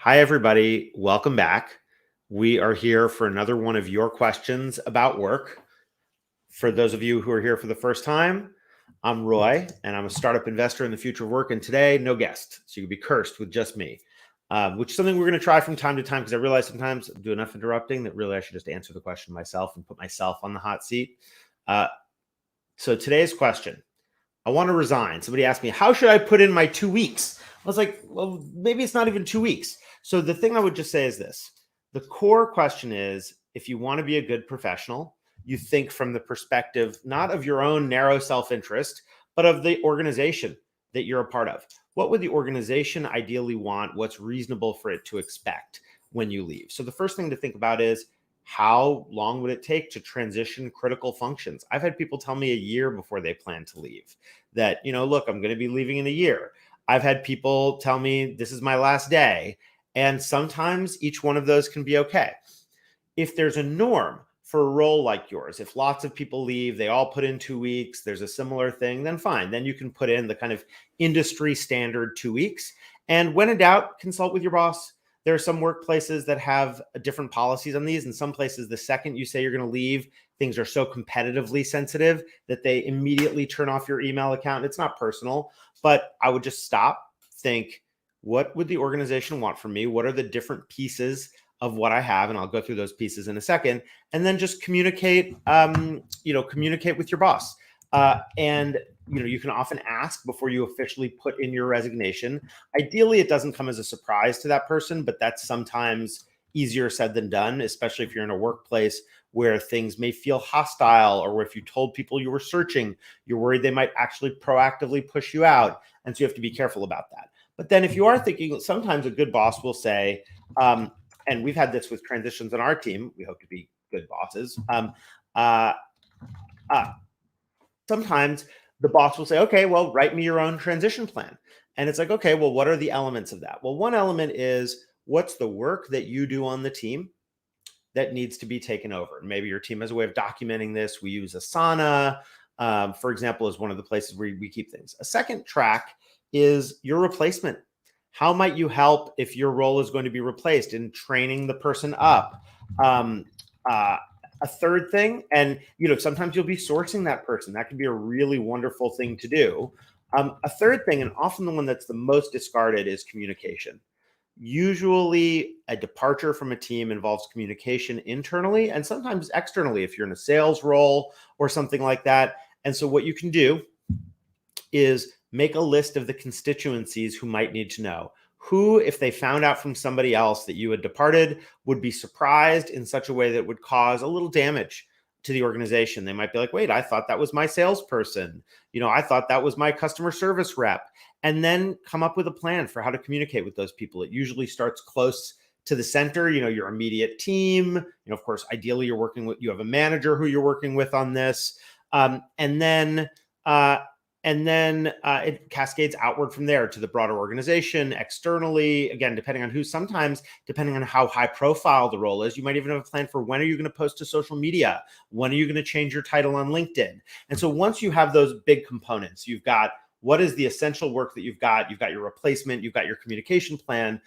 Hi, everybody. Welcome back. We are here for another one of your questions about work. For those of you who are here for the first time, I'm Roy, and I'm a startup investor in the future of work. And today, no guest. So you can be cursed with just me, which is something we're going to try from time to time because I realize sometimes I do enough interrupting that really I should just answer the question myself and put myself on the hot seat. So today's question, I want to resign. Somebody asked me, how should I put in my 2 weeks? I was like, well, maybe it's not even 2 weeks. So the thing I would just say is this. The core question is, if you want to be a good professional, you think from the perspective, not of your own narrow self-interest, but of the organization that you're a part of. What would the organization ideally want? What's reasonable for it to expect when you leave? So the first thing to think about is, how long would it take to transition critical functions? I've had people tell me a year before they plan to leave that, look, I'm going to be leaving in a year. I've had people tell me this is my last day. And sometimes each one of those can be okay. If there's a norm for a role like yours, if lots of people leave, they all put in 2 weeks, there's a similar thing, then fine. Then you can put in the kind of industry standard 2 weeks. And when in doubt, consult with your boss. There are some workplaces that have different policies on these. In some places, the second you say you're going to leave, things are so competitively sensitive that they immediately turn off your email account. It's not personal, but I would just stop, think, what would the organization want from me? What are the different pieces of what I have? And I'll go through those pieces in a second. And then just communicate, communicate with your boss. And you can often ask before you officially put in your resignation. Ideally, it doesn't come as a surprise to that person, but that's sometimes easier said than done, especially if you're in a workplace where things may feel hostile, or if you told people you were searching, you're worried they might actually proactively push you out. And so you have to be careful about that. But then if you are thinking, sometimes a good boss will say, and we've had this with transitions on our team, we hope to be good bosses. Sometimes the boss will say, okay, well, write me your own transition plan. And it's like, okay, well, what are the elements of that? Well, one element is, what's the work that you do on the team that needs to be taken over? And maybe your team has a way of documenting this. We use Asana, for example, is one of the places where we keep things. A second track is your replacement. How might you help if your role is going to be replaced in training the person up? A third thing, and sometimes you'll be sourcing that person. That can be a really wonderful thing to do. A third thing, and often the one that's the most discarded, is communication. Usually a departure from a team involves communication internally and sometimes externally if you're in a sales role or something like that. And so what you can do is make a list of the constituencies who might need to know. Who, if they found out from somebody else that you had departed, would be surprised in such a way that would cause a little damage to the organization. They might be like, wait, I thought that was my salesperson. I thought that was my customer service rep. And then come up with a plan for how to communicate with those people. It usually starts close to the center, your immediate team. Of course, ideally you have a manager who you're working with on this. And then it cascades outward from there to the broader organization, externally, again, sometimes depending on how high profile the role is, you might even have a plan for when are you going to post to social media? When are you going to change your title on LinkedIn? And so once you have those big components, you've got what is the essential work that you've got your replacement, you've got your communication plan.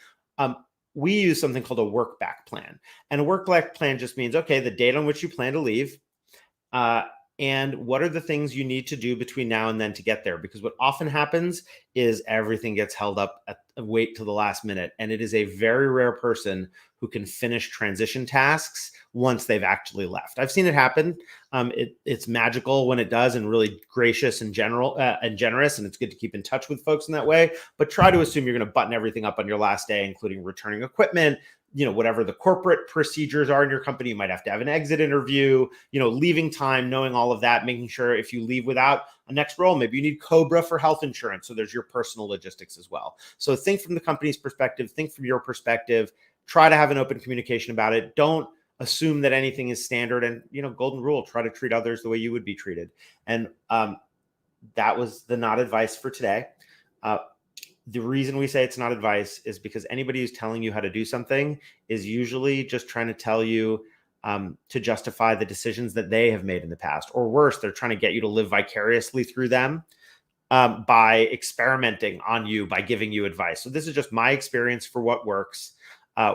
We use something called a work back plan. And a work back plan just means, okay, the date on which you plan to leave, and what are the things you need to do between now and then to get there? Because what often happens is everything gets held up wait till the last minute. And it is a very rare person who can finish transition tasks once they've actually left. I've seen it happen. It's magical when it does, and really gracious and generous. And it's good to keep in touch with folks in that way. But try to assume you're going to button everything up on your last day, including returning equipment, whatever the corporate procedures are in your company. You might have to have an exit interview, leaving time, knowing all of that, making sure if you leave without a next role, maybe you need COBRA for health insurance. So there's your personal logistics as well. So think from the company's perspective, think from your perspective, try to have an open communication about it. Don't assume that anything is standard, and, golden rule, try to treat others the way you would be treated. And that was the not advice for today. The reason we say it's not advice is because anybody who's telling you how to do something is usually just trying to tell you to justify the decisions that they have made in the past, or worse, they're trying to get you to live vicariously through them. by experimenting on you, by giving you advice. So this is just my experience for what works.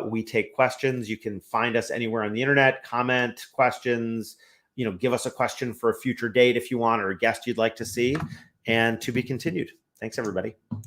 We take questions. You can find us anywhere on the internet, comment questions, give us a question for a future date if you want, or a guest you'd like to see, and to be continued. Thanks, everybody.